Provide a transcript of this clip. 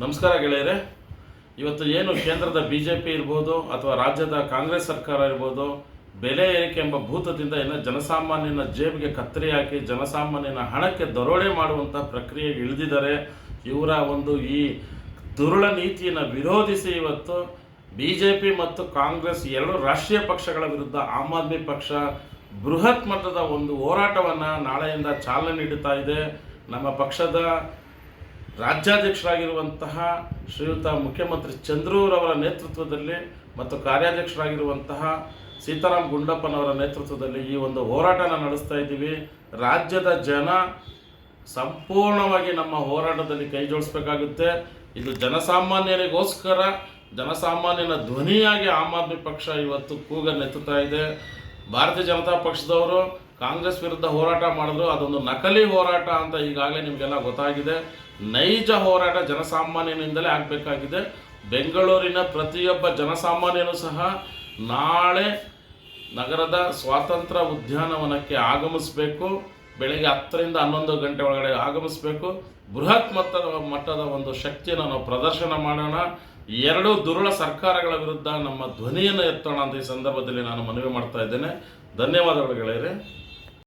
ನಮಸ್ಕಾರ ಗೆಳೆಯರೆ. ಇವತ್ತು ಏನು ಕೇಂದ್ರದ BJP ಇರ್ಬೋದು ಅಥವಾ ರಾಜ್ಯದ ಕಾಂಗ್ರೆಸ್ ಸರ್ಕಾರ ಇರ್ಬೋದು, ಬೆಲೆ ಏರಿಕೆ ಎಂಬ ಭೂತದಿಂದ ಏನು ಜನಸಾಮಾನ್ಯನ ಜೇಬಿಗೆ ಕತ್ತರಿ ಹಾಕಿ ಜನಸಾಮಾನ್ಯನ ಹಣಕ್ಕೆ ದರೋಡೆ ಮಾಡುವಂಥ ಪ್ರಕ್ರಿಯೆಗೆ ಇಳಿದಿದ್ದಾರೆ. ಇವರ ಈ ದುರುಳ ನೀತಿಯನ್ನು ವಿರೋಧಿಸಿ ಇವತ್ತು BJP ಮತ್ತು ಕಾಂಗ್ರೆಸ್ ಎರಡು ರಾಷ್ಟ್ರೀಯ ಪಕ್ಷಗಳ ವಿರುದ್ಧ ಆಮ್ ಆದ್ಮಿ ಪಕ್ಷ ಬೃಹತ್ ಮಟ್ಟದ ಹೋರಾಟವನ್ನು ನಾಳೆಯಿಂದ ಚಾಲನೆ ನೀಡುತ್ತಾ ಇದೆ. ನಮ್ಮ ಪಕ್ಷದ ರಾಜ್ಯಾಧ್ಯಕ್ಷರಾಗಿರುವಂತಹ ಶ್ರೀಯುತ ಮುಖ್ಯಮಂತ್ರಿ ಚಂದ್ರೂರವರ ನೇತೃತ್ವದಲ್ಲಿ ಮತ್ತು ಕಾರ್ಯಾಧ್ಯಕ್ಷರಾಗಿರುವಂತಹ ಸೀತಾರಾಮ್ ಗುಂಡಪ್ಪನವರ ನೇತೃತ್ವದಲ್ಲಿ ಈ ಹೋರಾಟನ ನಡೆಸ್ತಾ ಇದ್ದೀವಿ. ರಾಜ್ಯದ ಜನ ಸಂಪೂರ್ಣವಾಗಿ ನಮ್ಮ ಹೋರಾಟದಲ್ಲಿ ಕೈ ಜೋಡಿಸಬೇಕಾಗುತ್ತೆ. ಇದು ಜನಸಾಮಾನ್ಯರಿಗೋಸ್ಕರ, ಜನಸಾಮಾನ್ಯನ ಧ್ವನಿಯಾಗಿ ಆಮ್ ಆದ್ಮಿ ಪಕ್ಷ ಇವತ್ತು ಕೂಗನ್ನೆತ್ತುತ್ತಾ ಇದೆ. ಭಾರತೀಯ ಜನತಾ ಪಕ್ಷದವರು ಕಾಂಗ್ರೆಸ್ ವಿರುದ್ಧ ಹೋರಾಟ ಮಾಡಿದ್ರು, ಅದೊಂದು ನಕಲಿ ಹೋರಾಟ ಅಂತ ಈಗಾಗಲೇ ನಿಮಗೆಲ್ಲ ಗೊತ್ತಾಗಿದೆ. ನೈಜ ಹೋರಾಟ ಜನಸಾಮಾನ್ಯನಿಂದಲೇ ಆಗಬೇಕಾಗಿದೆ. ಬೆಂಗಳೂರಿನ ಪ್ರತಿಯೊಬ್ಬ ಜನಸಾಮಾನ್ಯನೂ ಸಹ ನಾಳೆ ನಗರದ ಸ್ವಾತಂತ್ರ್ಯ ಉದ್ಯಾನವನಕ್ಕೆ ಆಗಮಿಸಬೇಕು. ಬೆಳಗ್ಗೆ 10ರಿಂದ 11 ಗಂಟೆ ಒಳಗಡೆ ಆಗಮಿಸಬೇಕು. ಬೃಹತ್ ಮಟ್ಟದ ಶಕ್ತಿಯನ್ನು ನಾವು ಪ್ರದರ್ಶನ ಮಾಡೋಣ. ಎರಡೂ ದುರುಳ ಸರ್ಕಾರಗಳ ವಿರುದ್ಧ ನಮ್ಮ ಧ್ವನಿಯನ್ನು ಎತ್ತೋಣ ಅಂತ ಈ ಸಂದರ್ಭದಲ್ಲಿ ನಾನು ಮನವಿ ಮಾಡ್ತಾ ಇದ್ದೇನೆ. ಧನ್ಯವಾದಗಳು ಗೆಳೆಯರೆ.